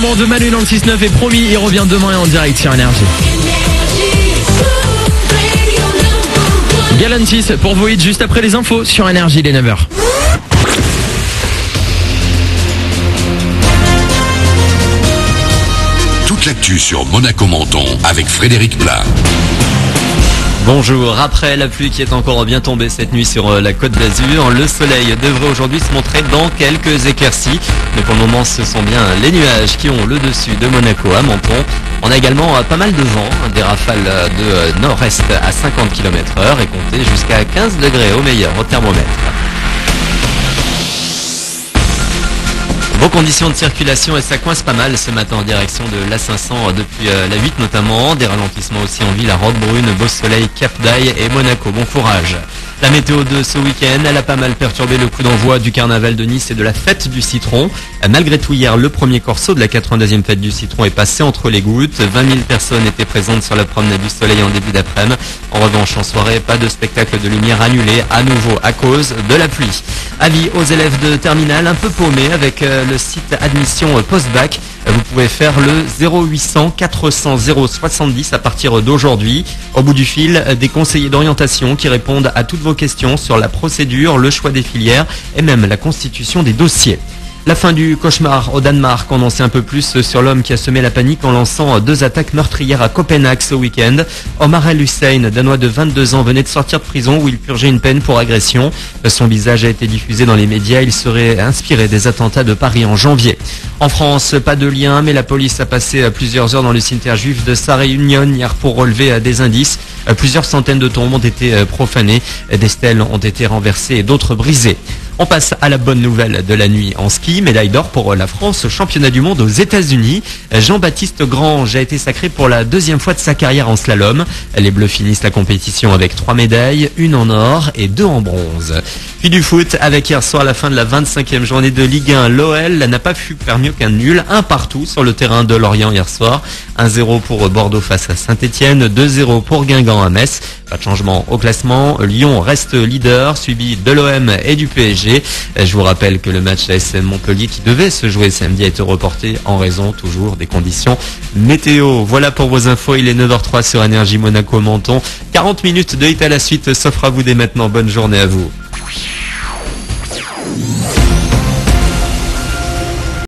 avant de Manu dans le 6-9 et promis, il revient demain en direct sur Énergie. Galantis pour vous hits juste après les infos sur Énergie, les 9h. Toute l'actu sur Monaco-Menton avec Frédéric Plat. Bonjour, après la pluie qui est encore bien tombée cette nuit sur la Côte d'Azur, le soleil devrait aujourd'hui se montrer dans quelques éclaircies. Mais pour le moment, ce sont bien les nuages qui ont le dessus de Monaco à Menton. On a également pas mal de vent, des rafales de nord-est à 50 km/h et comptées jusqu'à 15 degrés au meilleur au thermomètre. Vos conditions de circulation et ça coince pas mal ce matin en direction de l'A500 depuis la 8 notamment. Des ralentissements aussi en ville à Roquebrune, Beau-Soleil, Cap d'Aille et Monaco. Bon courage. La météo de ce week-end, elle a pas mal perturbé le coup d'envoi du carnaval de Nice et de la fête du citron. Malgré tout, hier, le premier corso de la 82e fête du citron est passé entre les gouttes. 20 000 personnes étaient présentes sur la promenade du Soleil en début d'après-midi. En revanche, en soirée, pas de spectacle de lumière annulé, à nouveau à cause de la pluie. Avis aux élèves de terminale un peu paumés avec le site admission post-bac. Vous pouvez faire le 0800 400 070 à partir d'aujourd'hui. Au bout du fil, des conseillers d'orientation qui répondent à toutes vos questions sur la procédure, le choix des filières et même la constitution des dossiers. La fin du cauchemar au Danemark, on en sait un peu plus sur l'homme qui a semé la panique en lançant 2 attaques meurtrières à Copenhague ce week-end. Omar El Hussein, danois de 22 ans, venait de sortir de prison où il purgeait une peine pour agression. Son visage a été diffusé dans les médias. Il serait inspiré des attentats de Paris en janvier. En France, pas de lien, mais la police a passé plusieurs heures dans le cimetière juif de Sarre-Union hier pour relever des indices. Plusieurs centaines de tombes ont été profanées, des stèles ont été renversées et d'autres brisées. On passe à la bonne nouvelle de la nuit en ski. Médaille d'or pour la France au championnat du monde aux États-Unis. Jean-Baptiste Grange a été sacré pour la 2e fois de sa carrière en slalom. Les Bleus finissent la compétition avec 3 médailles, 1 en or et 2 en bronze. Puis du foot avec hier soir la fin de la 25e journée de Ligue 1. L'OL n'a pas pu faire mieux qu'un nul, 1 partout sur le terrain de Lorient hier soir. 1-0 pour Bordeaux face à Saint-Etienne, 2-0 pour Guingamp à Metz. Pas de changement au classement. Lyon reste leader, suivi de l'OM et du PSG. Je vous rappelle que le match AS Montpellier qui devait se jouer samedi a été reporté en raison toujours des conditions météo. Voilà pour vos infos, il est 9h03 sur Énergie Monaco-Menton. 40 minutes de hit à la suite s'offre à vous dès maintenant. Bonne journée à vous.